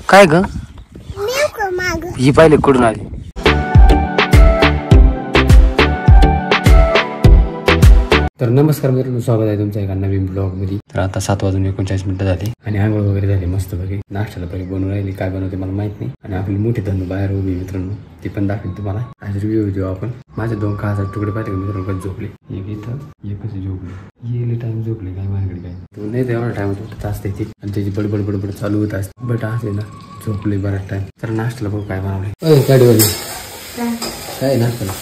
काय ग ही पाहिले कुठून आली. तर नमस्कार मित्रांनो, स्वागत आहे तुमचं एका नवीन ब्लॉग मध्ये. तर आता 7:39 झाले आणि आंघोळ वगैरे झाली मस्त पैकी. नाश्त्याला पहिले बनवून राहिली, काय बनवते मला माहित नाही. आणि आपली मोठी धनु बाहेर उभी मित्रांनो, ती पण दाखवेल तुम्हाला. आज रिव्ह्यू देऊ आपण. माझे 2 खायचे तुकडे पाहिजे मित्रांनो, कधी झोपले. एक इथं एकच झोपले. येले टाइम झोपले काय माझ्याकडे काय तू नाही. तर एवढा टाइम उठत असते ती आणि त्याची बडबड बडबड चालू होत असते. बट असले ना झोपले बराच टाइम. तर नाश्त्याला बघू काय बनवले. गाडीवाली काय नाश्त्याला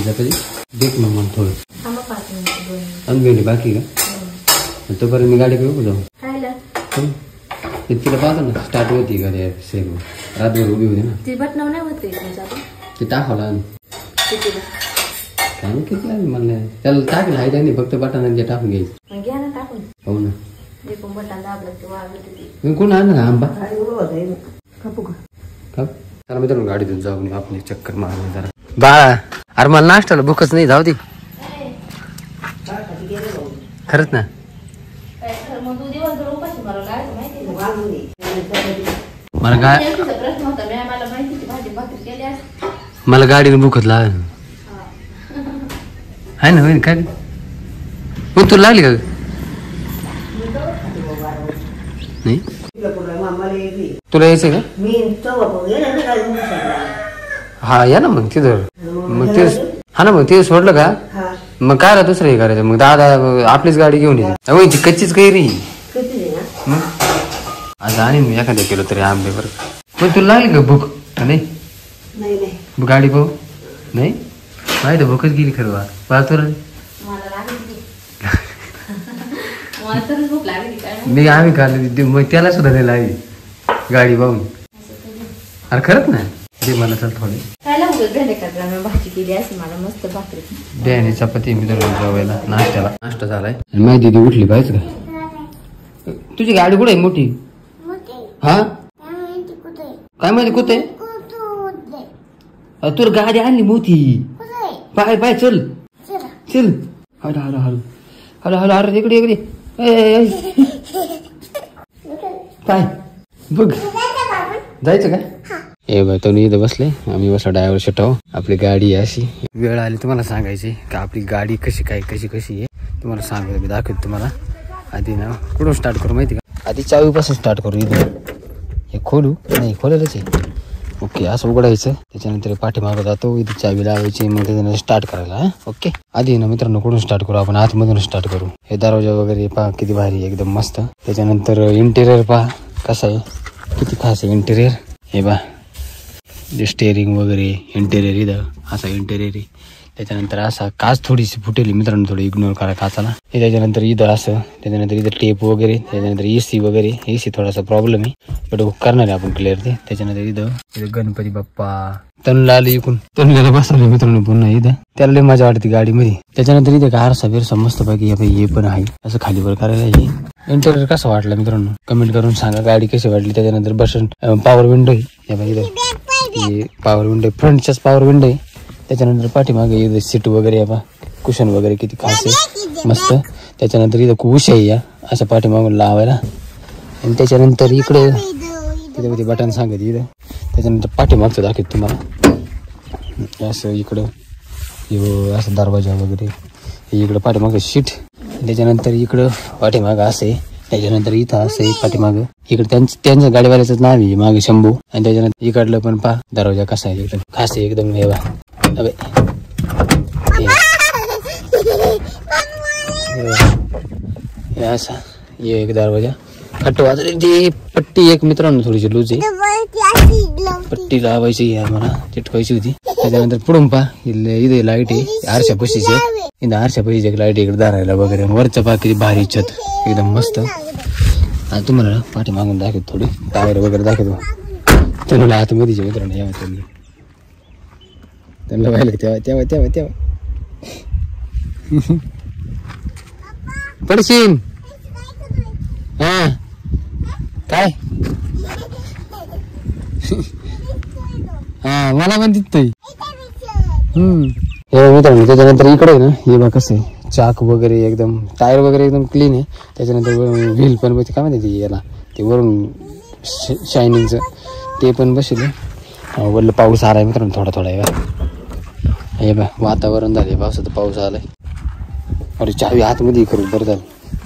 चपाती देख मग मला थोडं भेंडी बाकी का. तोपर्यंत मी गाडी घेऊ जाऊ. तिला पाहतो ना स्टार्ट होती गाडी सेल रातभर उभी होती ना. ते टाकावला काय किती लागेल मला. त्याला टाकलं आहे त्यांनी फक्त बटन टाकून घ्यायचं. हो ना कोण आणलं ना आंबा चला मित्रांनो गाडीतून जाऊन आपण चक्कर मारून जरा. बाळा अरे मला नाश्त्याला भूकच नाही. जाऊ दे खरंच ना. मला गाडीने भूकच लाग आहे ना. काय मग तुला लागली का नाही. तुला यायचंय का. हा या ना मग तिथं. मग ते हा ना मग ते सोडलं का मग काय दुसरं हे करायचं. मग दादा आपलीच गाडी घेऊन येते. कच्चीच काही रे मग आज आणि मी एखाद्या केलो तरी आंबे बरं. पण तुला लागली का भूक नाही गाडी पाहू नाही माहिती भूकच गेली खरं बा तुला. मी आम्ही खाल्ली मग त्याला सुद्धा नाही लागली गाडी पाहून. अरे खरंच ना ते मला चल थोडे भेंडी चपाती मी तर जेवायला नाश्त्याला. नाश्ता झालाय माझी दीदी उठली पाहिजे का. तुझी गाडी कुठे आहे मोठी. हा काय माहिती कुठे तुला गाडी आणली मोठी. पाय पाय चल चल hello hello hello hello hello. अरे इकडे इकडे काय बघ जायचं का. ए बाय तो इथं बसले आम्ही बसला ड्रायव्हर शिटाव. आपली गाडी आहे अशी वेळ आली तुम्हाला सांगायची का आपली गाडी कशी काय कशी कशी आहे तुम्हाला सांगतो. मी दाखवतो तुम्हाला. आधी ना कुठून स्टार्ट करू माहिती का. आधी चावीपासून स्टार्ट करू. इथं हे खोलू नाही खोलेलच आहे. ओके असं उघडायचं त्याच्यानंतर पाठीमागं जातो. इथे चावी लावायची मग त्याच्यानंतर स्टार्ट करायला. ओके आधी ना मित्रांनो कुठून स्टार्ट करू आपण. आतमधून स्टार्ट करू. हे दरवाजा वगैरे पहा किती भारी एकदम मस्त. त्याच्यानंतर इंटेरियर पहा कसं आहे किती खास आहे इंटेरियर. हे पहा जे स्टेअरिंग वगैरे इंटेरियर इथं असा इंटेरियर आहे. त्याच्यानंतर असा काच थोडीशी फुटेली मित्रांनो, थोडी इग्नोर करा काचाला. हे त्याच्यानंतर इथं असं त्याच्यानंतर इथं टेप वगैरे त्याच्यानंतर एसी वगैरे. एसी थोडासा प्रॉब्लेम आहे बट करणार आहे आपण क्लिअर ते. त्याच्यानंतर इथं गणपती बाप्पा तनुला आले इकडून. तनुला बसवलं मित्रांनो पुन्हा इथं. त्याला लई मजा वाटते गाडीमध्ये. त्याच्यानंतर इथं आरसा बिरसा मस्त पैकी हे पण आहे असं खाली वर करायला. हे इंटेरियर कसं वाटलं मित्रांनो कमेंट करून सांगा. गाडी कशी वाटली. त्याच्यानंतर बटन पॉवर विंडो आहे. हे पॉवर विंडो फ्रंटच्याच पॉवर विंडो आहे. त्याच्यानंतर पाठीमागे सीट वगैरे आहे कुशन वगैरे किती खास आहे मस्त. त्याच्यानंतर इथं उशा आहे या असं पाठीमागून लावायला. आणि त्याच्यानंतर इकडे तिथे बटन सांगत इथं. त्याच्यानंतर पाठीमागचं दाखवत तुम्हाला असं इकडं असं दरवाजा वगैरे. इकडं पाठीमागं सीट. त्याच्यानंतर इकडं पाठीमागं असं आहे. त्याच्यानंतर इथं असं आहे पाठीमागं. इकडे त्यांच्या गाडीवाल्याचं नाव आहे मागे शंभू. आणि त्याच्यानंतर इकडलं पण पहा दरवाजा कसा आहे एकदम खास आहे एकदम. हे अबे असा ये एक दरवाजा खट्ट वाजले. ती पट्टी एक मित्रांनो थोडीशी लूज आहे. पट्टी लावायची मला चिटकायची होती. त्याच्यानंतर पुढून पहा इथे लाईट आहे आरशा पशीची. इथं आरशा पशीची एक लाईट इकडे दारायला वगैरे. वरचं पहा किती भारी छत एकदम मस्त. आता तुम्हाला पाठी मागून दाखवतो थोडी टायर वगैरे दाखवतो. त्यांना आतमध्ये मित्रांनो या त्यांना पाहिलं तेव्हा तेव्हा तेव्हा तेव्हा पडशीन. हा काय हा मला पण दिसतंय. हे मित्रांनो त्याच्यानंतर इकडे ना हे बघ कसं आहे चाक वगैरे एकदम टायर वगैरे एकदम क्लीन आहे. त्याच्यानंतर व्हील पण काय म्हणते याला ते वरून शायनिंगचं ते पण बसले. वरलं पाऊस आलाय मित्रांनो थोडा थोडा हे बा वातावरण झाले पावसाचं. पाऊस आलाय. अरे चावी आतमध्ये करू बरं झालं.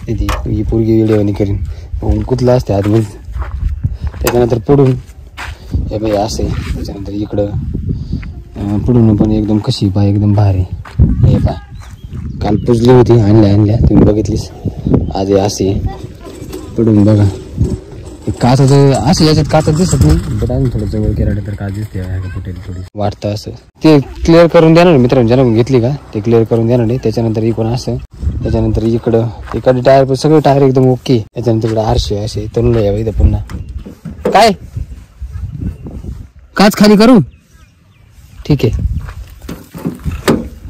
तिथे ही पोरगी वेळेवानी करीन कुठलं असते आतमध्ये. त्याच्यानंतर पुढून हे बाई असे. त्याच्यानंतर इकडं पुढून पण एकदम कशी पा एकदम भारी. हे पा काल पुजली होती आणल्या तुम्ही बघितलीस. आज असे पुढून बघा काचाचं असं याच्यात काचा दिसत नाही. बट अजून थोडं जवळ केलं तर काच दिसते फुटेल थोडी वाटतं असं. ते क्लिअर करून देणार मित्रांनो. ज्यानं घेतली का ते क्लिअर करून देणार आहे. त्याच्यानंतर इकडून असं. त्याच्यानंतर इकडं इकडे टायर सगळे टायर एकदम ओके. त्याच्यानंतर इकडे आरशे असे तरुण यावं इथं पुन्हा. काय काच खाली करू ठीक आहे.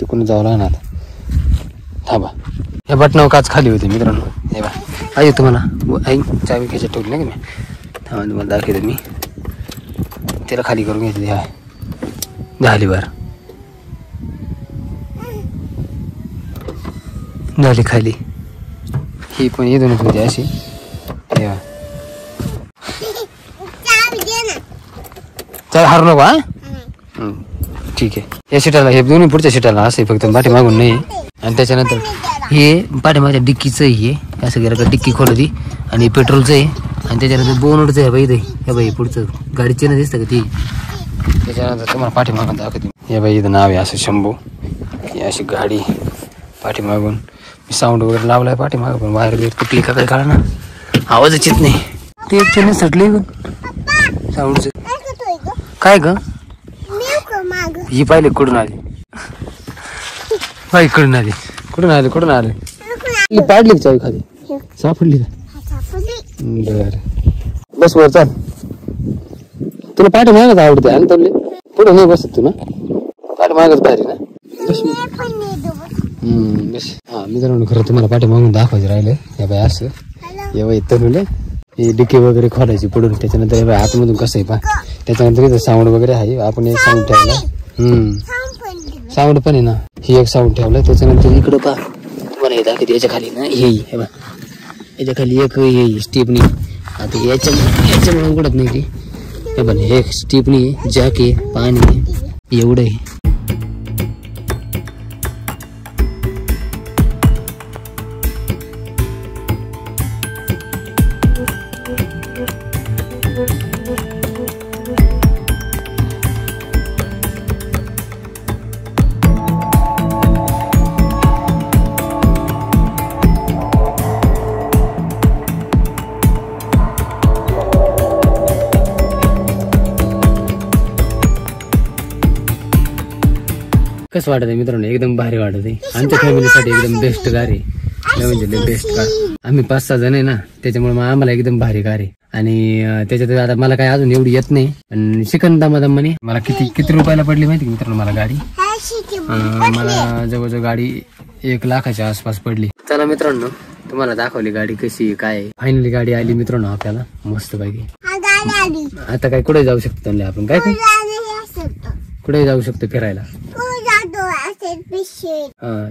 तिकडून जावं लागणार थांबा. ह्या बटनावर काच खाली होती मित्रांनो. हे बा आहे तुम्हाला आई चावी खेच्यात ठेवली नाही का मी. थांबा तुम्हाला दाखवतो मी. त्याला खाली करून घेतली. हा झाली बार झाली खाली. ही पण येऊनच होती अशी. हे बा चल हारू नको. हा ठीक आहे. या सीटाला हे दोन्ही पुढच्या सीटाला असे फक्त पाठी मागून नाही. आणि त्याच्यानंतर हे पाठीमागच्या डिक्कीचं हे असं गेलं का डिक्की खोलती आणि पेट्रोलचं आहे. आणि त्याच्यानंतर बोनडचं आहे बाई. हे बाई पुढचं गाडीचे ना दिसतं का ती. त्याच्यानंतर तुम्हाला पाठीमागून दाखवते. हे बाई इथं नाव आहे असं शंभू. ही अशी गाडी पाठीमागून. मी साऊंड वगैरे लावलाय पाठीमागं पण वायर बिर कुठली का काय काढा ना आवाजच येत नाही. ते एक सटले साऊंडचं काय ग. ही पाहिले कुठून आली बाई कुठून आली कुठून आले पाडली का चावी खाली सापडली का. बर बस वर चाल. तुला पाठी मागत आवडते आणि तबले पुढे नाही बसत तू ना. पाठी मागच भारी ना. बस बस. हा मित्रांनो खरं तुम्हाला पाठी मागून दाखवायचं राहिलं. या बाई असं या बाई तनुले हे डिक्की वगैरे खोलायची पुढून. त्याच्यानंतर हे बाई आतमधून कसं आहे पा. त्याच्यानंतर इथं साऊंड वगैरे आहे. आपण एक साऊंड ठेवला. साऊंड पण आहे ना. ही एक साऊंड ठेवलाय. त्याच्यानंतर इकडं पा तुम्हाला हे दाखवते. याच्या खाली ना हे बा याच्या खाली एक हे स्टिपनी. आता याच्यामुळे उघडत नाही ती. हे पण हे स्टिपनी जॅक आहे पाणी आहे एवढं आहे. कसं वाटत आहे मित्रांनो. एकदम भारी वाटत आहे. आमच्या फॅमिलीसाठी एकदम बेस्ट कार आहे. म्हणजे बेस्ट कार. आम्ही 5-6 जण आहे ना त्याच्यामुळे मग आम्हाला एकदम भारी कार आहे. आणि त्याच्यात आता मला काय अजून एवढी येत नाही. पण शिकन दामादम म्हणे. मला किती रुपयाला पडली माहिती मित्रांनो मला गाडी. मला जवळजवळ गाडी 1 लाखाच्या आसपास पडली. चला मित्रांनो तुम्हाला दाखवली गाडी कशी काय. फायनली गाडी आली मित्रांनो आपल्याला मस्त पैकी. आता काय कुठे जाऊ शकतो आपण. काय कुठे जाऊ शकतो फिरायला.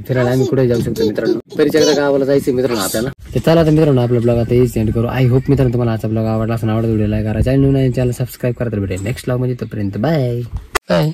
फिरायला आम्ही कुठे जाऊ शकतो मित्रांनो. तरी गावाला जायचं मित्रांनो आपल्याला. तर चला आता मित्रांनो आपला ब्लॉग आता हेच एंड करू. आय होप मित्रांनो तुम्हाला आजचा ब्लॉग आवडला असं. आवडत व्हिडिओ लाईक करा. चॅनल नवीन चॅनल सबस्क्राईब करा. तर भेटेल नेक्स्ट ब्लॉग मध्ये. तोपर्यंत बाय बाय.